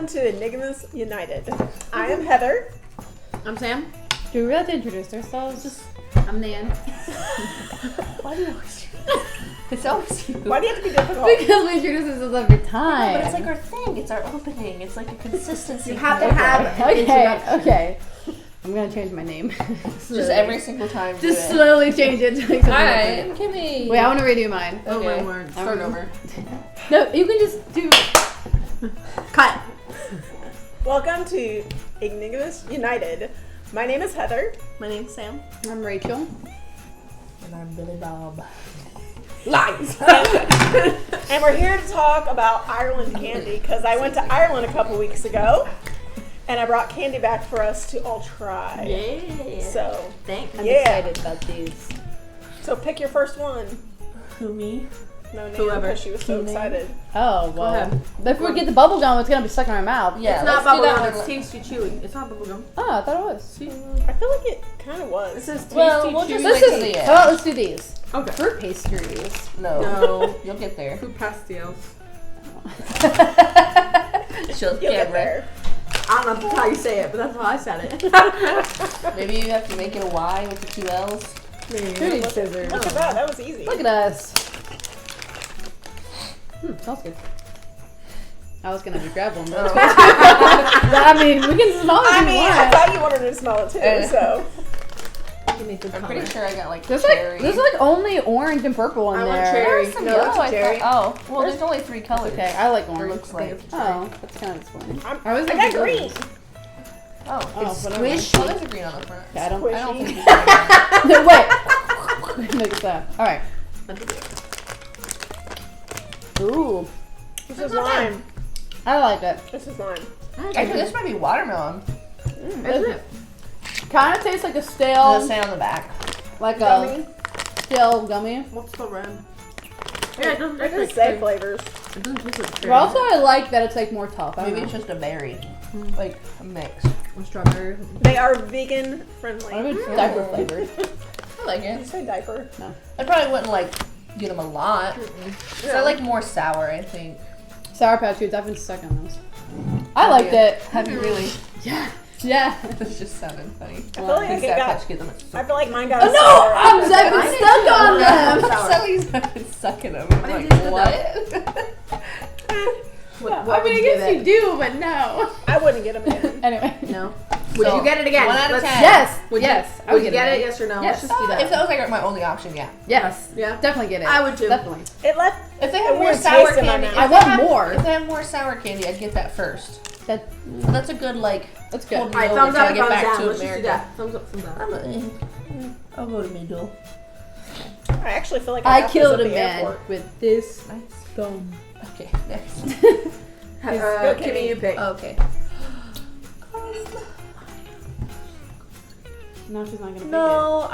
Welcome to Enigmas United. I am Heather. I'm Sam. Do we really have to introduce ourselves? I'm Nan. Why do you always do that? It's always you. Why do you have to be difficult? Because we introduce ourselves every time. But it's like our thing. It's our opening. It's like a consistency. You have to have Okay. I'm gonna change my name. just every single time. Just do it. slowly change it to like something Hi, different. I'm Kimmy. Wait, I want to redo mine. Oh Okay. my word. Start over. No, you can just do. Cut. Welcome to Enigmas United. My name is Heather. My name's Sam. I'm Rachel. And I'm Billy Bob. Lies. And we're here to talk about Ireland candy because I went to Ireland a couple weeks ago and I brought candy back for us to all try. Yeah. So, Thanks. I'm Yeah. excited about these. so pick your first one. Who, me? No name, Whoever. because she was so excited. Oh, well. ahead. But if we get the bubble gum, it's gonna be stuck in our mouth. Yeah, It's not let's do that bubblegum. one. It's tasty chewy. It's not bubblegum. Oh, I thought it was. See? I feel like it kind of It was. says tasty Well, we'll chewy. just Let's wait just, till the how about end. let's do these. Okay. Fruit pastries. No. No. You'll get there. Food pastilles. She'll You'll get camera. there. I don't know if that's how you say it, but that's how I said it. Maybe you have to make it a Y with the two L's. Who needs scissors? Look at that. That was easy. Look at us. Smells good. I was gonna grab one, but, but I mean, we can smell it if I you mean, I want. thought you wanted to smell it too, so. Give me the I'm color. pretty sure I got like There's cherry. like only orange and purple in I want there. cherry. There's some No, yellow, that's a I cherry. thought. Oh, well, there's only 3 colors. Okay, I like It orange. looks like. Oh, that's kind of disappointing. I was got green. orange. Oh, Oh, it's whatever. squishy. Oh, there's a green on the front. Okay, I don't. Squishy. I don't think it's green. No, wait. Make it stop. All right. Ooh, This is lime. I like it. This is lime. Actually, this might be watermelon. Isn't it? Kind of tastes like a Does stale, it say on the back? like Gummy. a stale gummy. What's the red? Yeah, it doesn't It taste doesn't like say cherry. flavors. It doesn't taste like But cherry. also, I like that it's like more tough. I don't Maybe know. it's just a berry. Like a mix. Or strawberry. They are vegan friendly. I think it's diaper flavored. I like Did you it. say diaper? I probably wouldn't like get them a lot. 'Cause I like more sour, I think. Sour Patch Kids. I've been stuck on those. I liked it. Have you really? Yeah. Yeah. This just sounded funny. I feel like Because it that got. patch kids, I'm like, I feel like mine got. Oh a no! sour I'm after I've that. been stuck on them. Sally's been sucking them. I'm I like, didn't taste what? I mean, I guess you do, but no. I wouldn't get them again. Anyway. No. Would So, you get it again? 1 out of Let's- 10. Yes. Would yes. You, would you get it? Yes or no? Yes. Let's just do that. If that was like my only option, yeah. Yes. Yeah. Definitely get it. I would too. Definitely. It left. If they A have more weird sour taste in my candy, mouth. if I they want have- more. If they have more sour candy, I'd get that first. That, So that's a good like. that's good. Hold Alright, me thumbs over up, till I get thumbs back down. to Let's just do America. that. Thumbs up, thumbs down. I'll go to middle. I actually feel like I got killed this a at the man airport. with this Nice. gum. Okay, next. Go, Kimmy. Kimmy, you pick. Okay. No, she's not gonna pick No,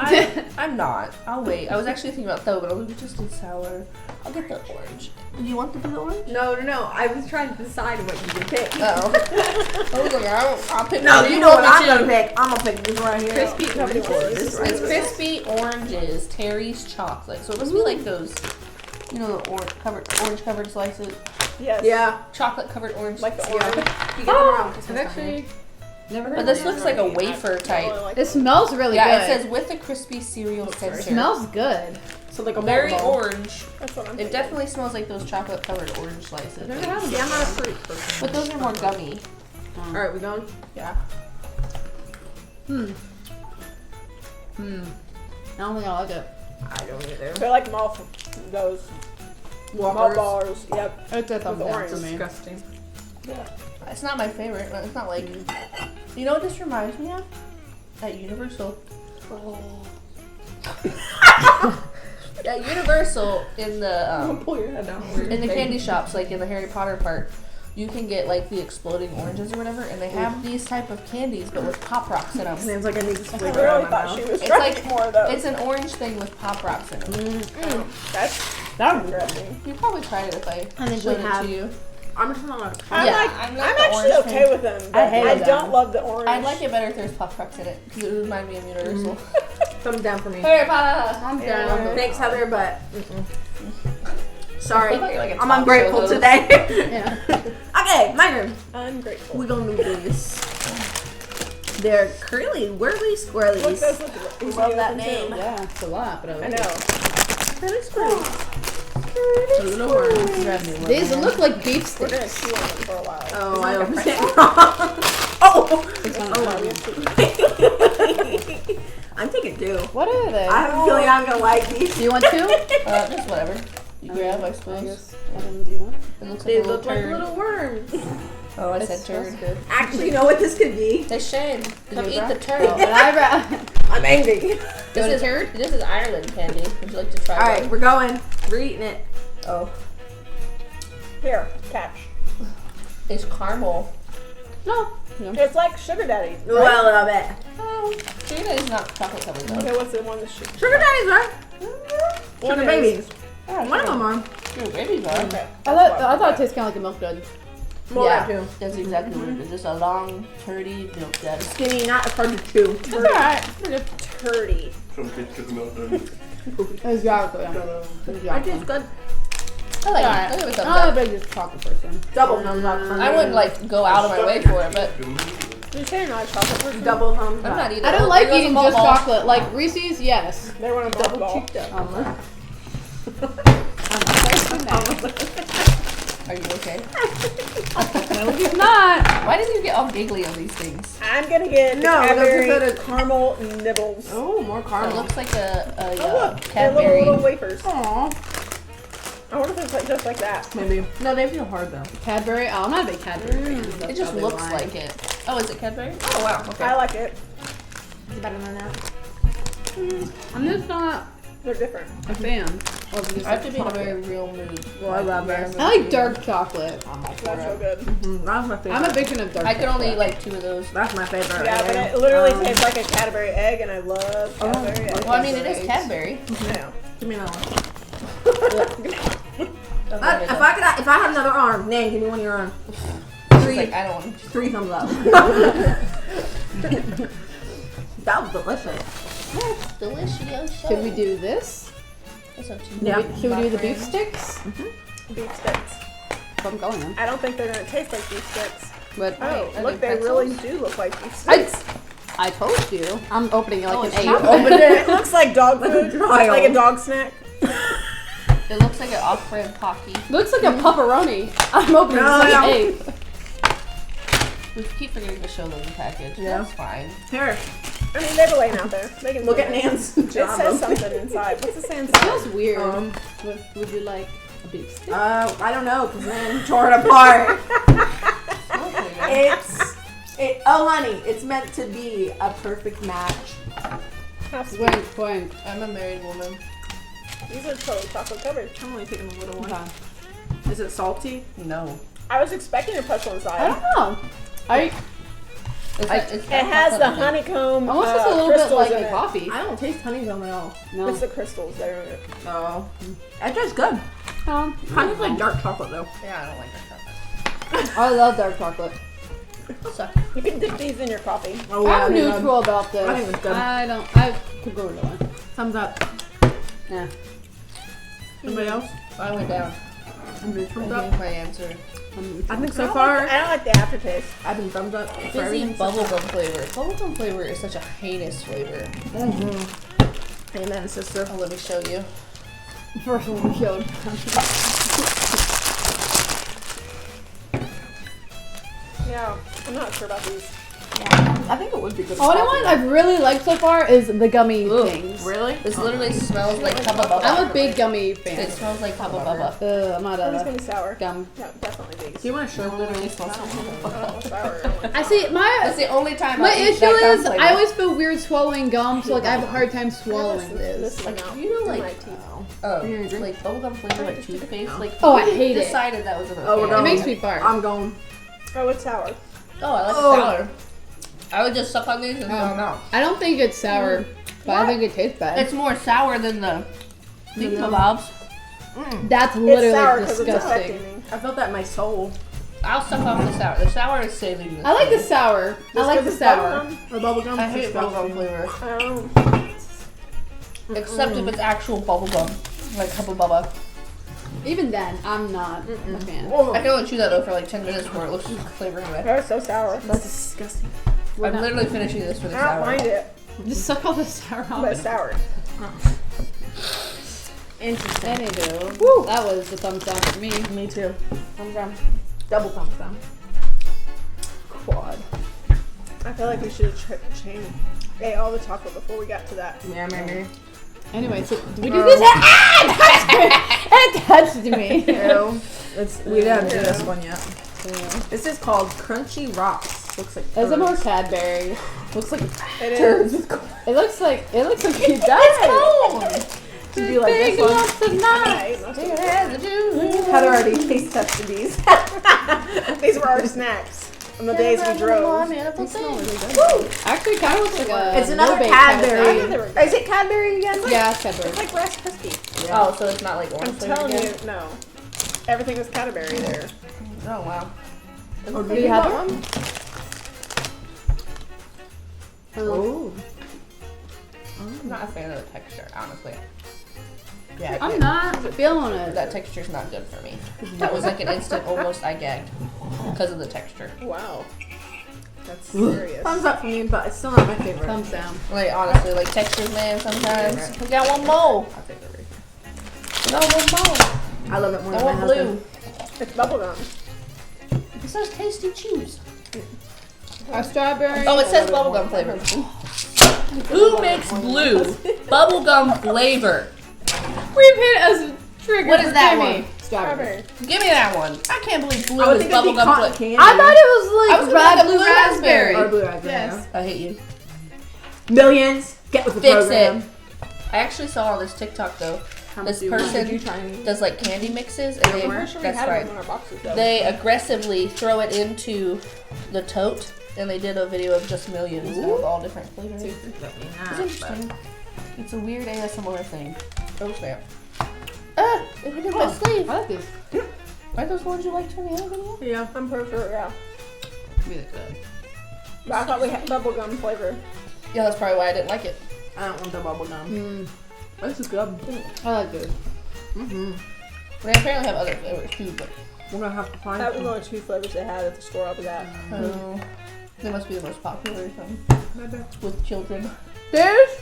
I'm not. I'll wait. I was actually thinking about though, but I was just did sour. I'll get the orange. Do you want the blue orange? No. I was trying to decide what you would pick. Oh. I was like, I'll pick No, one. you know what I'm me gonna too. pick. I'm gonna pick this right here. Crispy Nobody oranges. wants this It's right. crispy oranges, Terry's chocolate. So it must be like those, you know, the orange covered slices, Yes. Yeah. chocolate covered orange. Like the Yeah. orange. You get them around Christmas I've time. actually never heard But of this it. looks like a wafer I type. really like It smells really Yeah, good. it says with a crispy cereal center. It smells good. So like a Very multiple. orange. That's what I'm It thinking. definitely smells like those chocolate covered orange slices. See, I'm not a fruit person. But those are more gummy. All right, we going? Yeah. I don't think I like it. I don't either. They're like malt. Those malt Walkers. bars. Yep. It's a thumbs With down orange. for me. Disgusting. It's not my favorite, but it's not like. You know what this reminds me of? At Universal. At Universal in the Pull your head down. in the candy shops, like in the Harry Potter part, you can get like the exploding oranges or whatever, and they have these type of candies, but with Pop Rocks in them. Name's like I need this I flavor really out of my thought she mouth. was It's trying like- more of those. It's an orange thing with Pop Rocks in them. That's That would interesting. You probably tried it if I think showed we it have. to you. I'm just not. I'm Yeah, like, I'm I'm, not the actually orange okay fan. with them. I But hate I them. don't love the orange. I like it better if there's Pop Rocks in it because it would remind me of Universal. Thumbs down for me. Harry Potter. I'm Yeah. down. Thanks, Heather, but sorry, I thought you were like a I'm talk ungrateful show host. today. Yeah. I Okay, my turn. Ungrateful. We're gonna do this. They're curly, whirly Look, squirrelies. those look easy Love to that open, name. too. Yeah, it's a lot, but I I like know. it. Curly squirrely. A little worm. Grab me one. These look like beef We're gonna sticks. chew on them for a while. Oh, I opened it wrong. Oh! It's on I'm taking 2. What are they? I have a feeling I'm gonna like these. Do you want two? Just whatever. You grab, I I suppose. guess. Do you want? It looks like They a little look like turd. little worms. Oh, I It said smells turd. good. Actually, you know what this could be? Hey Shane, come Is eat it the brown? turd. Oh, an eyebrow. I'm angry. This is turd. This is Ireland candy. Would you like to try Alright, one? we're going. We're eating it. Oh, Here, catch. it's caramel. No. It's like sugar daddy. Well, I love it. Oh, sugar daddy's not chocolate covered though. Okay, what's the one that's sugar? Sugar daddies, right? One Sugar is- babies. Yeah, One of them are. Sugar babies are. Okay. I thought it tasted kind of like a milk dud. More Yeah, too. that's exactly what it is. Just a long, turdy milk dud. Skinny, not as hard to chew. It's alright. Turdy. Some kids took them out there. Exactly. That tastes good. I like Alright. it. I give it a thumbs I'm a up. big just chocolate person. Double thumbs up for me. I wouldn't like go out of my way for it, but You say you're not a chocolate person? Double thumbs I'm up. not eating. I don't it. like There goes eating a just ball. chocolate. Like Reese's, yes. They want a Double ball. cheeked up. Are you okay? No, he's not. Why did you get all giggly on these things? I'm gonna get the No, that's Cadbury just a- caramel nibbles. Oh, more It caramel. looks like a Oh, look, they're Cadbury. little wafers. Aww. I wonder if it's like just like that. Maybe. No, they feel hard though. Cadbury. Oh, I'm not a big Cadbury fan. That's It just probably looks why. like it. Oh, is it Cadbury? Oh wow. Okay. I like it. Is it better than that? I'm just not They're different. a fan of just I have to be in a chocolate. very real mood. Well, I love this. I like dark chocolate. That's so good. That's my favorite. I'm a big fan of dark I could chocolate. only eat like 2 of those. That's my favorite. Yeah, but it literally tastes like a Cadbury egg, and I love Cadbury egg. Well, I mean, it is Cadbury. Yeah. Give me another one. Oh, If I had another arm, Nan, give me one of your arms. It's Three, like, I don't want to. 3 thumbs up. That was delicious. Delicious. Should we do this? That's up to you. Yeah. Should we do the beef sticks? Beef sticks. That's what I'm going on. I don't think they're gonna taste like beef sticks. But Oh, are look, they they really pretzels? do look like beef I, sticks. I told you. I'm opening it like Oh, an 8. it's Open It it. looks like dog food, trial. like a dog snack. It looks like an off-brand Pocky. Looks like a pepperoni. I'm opening No, this like no. an 8. We keep forgetting to show them the package. Yeah. That's fine. Here, I mean, they're laying out there. They can look see at it. Nan's It job. says something inside. What's it say It inside? smells weird. Um, Would you like a beef stick? I don't know, because Nan tore it apart. Oh, honey, it's meant to be a perfect match. How sweet. Wink, wink. I'm a married woman. These are totally chocolate covered. I'm only taking a little one. Okay. Is it salty? No. I was expecting a pretzel I inside. don't know. It's It has the honeycomb Almost just a little bit crystals like in a it. coffee. I don't taste honeycomb at all. No. It's the crystals that are in it. No. That tastes good. Honey's like dark chocolate though. Yeah, I don't like that chocolate. I love dark chocolate. So, You can dip these in your coffee. Oh, I'm yeah, neutral about this. I think it's good. I could go into one. Thumbs up. Yeah. Anybody else? I went down. I'm doing I thumbs up. gave my answer. I think I so don't far, like- I don't like the aftertaste. I've been thumbs up. for Fizzy everything. bubblegum flavor. Bubblegum flavor is such a heinous flavor. Amen, sister. Oh, let me show you. First one we showed. Yeah, I'm not sure about these. I think it would be good. Oh, only one I've really liked so far is the gummy things. Really? This literally smells like Hubba Bubba. I'm a big gummy fan. It smells like Hubba Bubba. I'm not Oh, it's gonna a be sour. gum. Yeah, definitely Do these. you want to show It literally smells like Hubba Bubba. Oh, sour. I see That's my the only time my I eat issue that gum is flavor. I always feel weird swallowing gum, so like I have a hard time swallowing This this. one out. you know, in like, my teeth. like bubblegum flavor, like toothpaste. Like, Oh, I who hate it. decided that was an Oh, we're It going. makes me fart. I'm going. Oh, it's sour. Oh, I like Oh. the sour. I would just suck on these and throw them out. I don't think it's sour, but I think it tastes bad. It's more sour than the Thingamabobs. That's It's literally sour because it's disgusting. affecting me. I felt that in my soul. I'll suck off the sour. The sour is saving this. I like the thing. sour. I Just like 'cause the it's sour. bubblegum? The bubblegum. I hate bubblegum flavor. Oh. Except if it's actual bubblegum. Like Hubba Bubba. Even then, I'm not a fan. I can only chew that though for like 10 minutes before it loses flavor anyway. That was so sour. That's disgusting. I'm literally finishing this for the I don't sour. mind it, Just suck all the sour off. but it's sour. Interesting. Anywho, Woo. that was a thumbs down for me. Me too. Thumbs down. Double thumbs down. Quad. I feel like we should have ate all the chocolate before we got to that. Yeah, maybe. Anyway, so do we do this? It touched me. Ew. We didn't do this one yet. This is called Crunchy Rocks. Looks like There's a more turds. Cadbury. Looks like It is. it looks like it does. To be like Big this one. lumps of nuts. Heather already taste tested these. These were our snacks on the days we drove. They smell really good. Actually, kind of looks like a It's another no-bake kind of Cadbury. I know they were Is it Cadbury again? Yeah, it's Cadbury. It's like Rice Krispies. Oh, so it's not like orange I'm flavor telling again? you, no. Everything was Cadbury there. Oh, wow. Or Do you have one? Oh. I'm not a fan of the texture, honestly. Yeah, I'm not feeling it. that texture's not good for me. That was like an instant almost I gagged because of the texture. Wow. That's serious. Thumbs up for me, but it's still not my favorite. Thumbs down. Like, honestly, like textures, man, sometimes. Right. We got one more. I'll take it right We got one more. here. I love it more I than my want husband. blue. It's bubblegum. It says tasty chews. A strawberry. Oh, it says bubblegum flavor. Who makes blue bubblegum flavor? We've hit a trigger. What is for that Jimmy. one? Strawberry. Give me that one. I can't believe blue I would is think it'd be bubblegum cotton flavor. candy. I thought it I was was like gonna red get blue raspberry. Or blue raspberry. Yes. I hate you. Millions. Get with the Fix program. it. I actually saw on this TikTok though. How This much do you want? person Did you try any? does like candy mixes, and they We're sure we that's had right. them in our boxes though. They aggressively throw it into the tote, and they did a video of just millions and with all different flavors. It's interesting. It's a weird ASMR thing. Oh snap! Ah, it hit my sleeve. I like these. Are those ones you liked from the other video? Yeah. I'm pretty sure, yeah. Really good. But I thought we had bubblegum flavor. Yeah, that's probably why I didn't like it. I don't want the bubble gum. Mm, This is good. I like this. Mm-hmm. They apparently have other flavors too, but We're gonna have to find That was some. the only 2 flavors they had at the store I was at. they must be the most popular or something Maybe. with children. This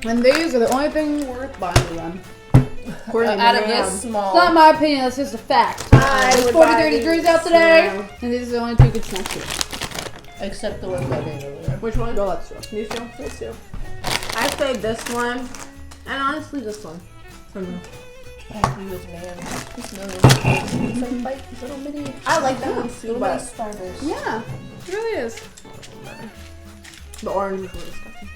and these are the only thing worth buying to them. According to Out of Nam. this It's small, not my opinion, that's just a fact. I It's would 40, buy 30 these. degrees out today, No. and these are the only 2 good snacks here. except the ones I made earlier. Which one? Go let's go. These two? These 2. I say this one, and honestly this one. For me. I agree with man. This million. It's like little bitty, I like that one too, little bitty but starters. Yeah, it really is. the orange is really disgusting.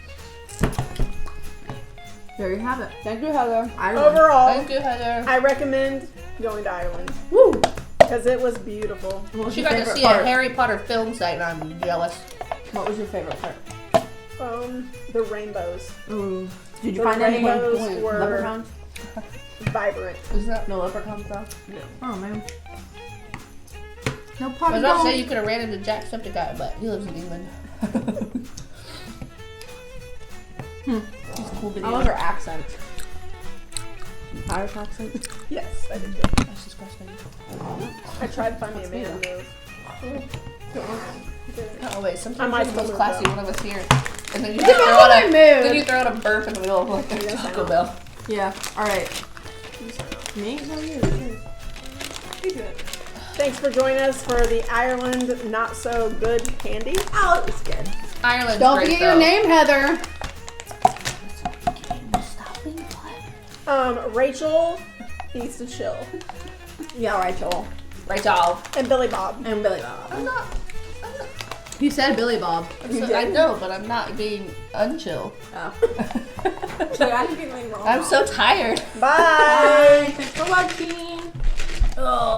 There you have it. Thank you, Heather. Overall, Thank you, Heather. I recommend going to Ireland Woo! because it was beautiful. What was She your got to favorite see part? a Harry Potter film site, and I'm jealous. What was your favorite part? The rainbows. Ooh. Did you The find any rainbows Wait, were leprechauns? vibrant. Is that? No leprechauns though? No. Oh man. No I was pot about to say you could have ran into Jacksepticeye, but he lives in England. He's a cool I video. love her accent. Irish accent. Yes, I did good. That's disgusting. I tried to find me a man move. Oh wait, I sometimes might you're the most move classy though. one of us here, and then you Look throw at out my a mood. then you throw out a burp in the middle of like a Yes, I Taco know. Bell. Yeah. Alright. Me? No, you. Thanks for joining us for the Ireland not so good candy. Oh, it was good. Ireland's Don't great, forget though. your name, Heather. Stop being quiet. Rachel needs to chill, Yeah, Rachel. Rachel. and Billy Bob. And Billy Bob. I'm not. You said Billy Bob. I know, but I'm not being unchill. Oh. So I didn't get anything wrong. I'm so tired. Bye. Thanks for watching. Oh.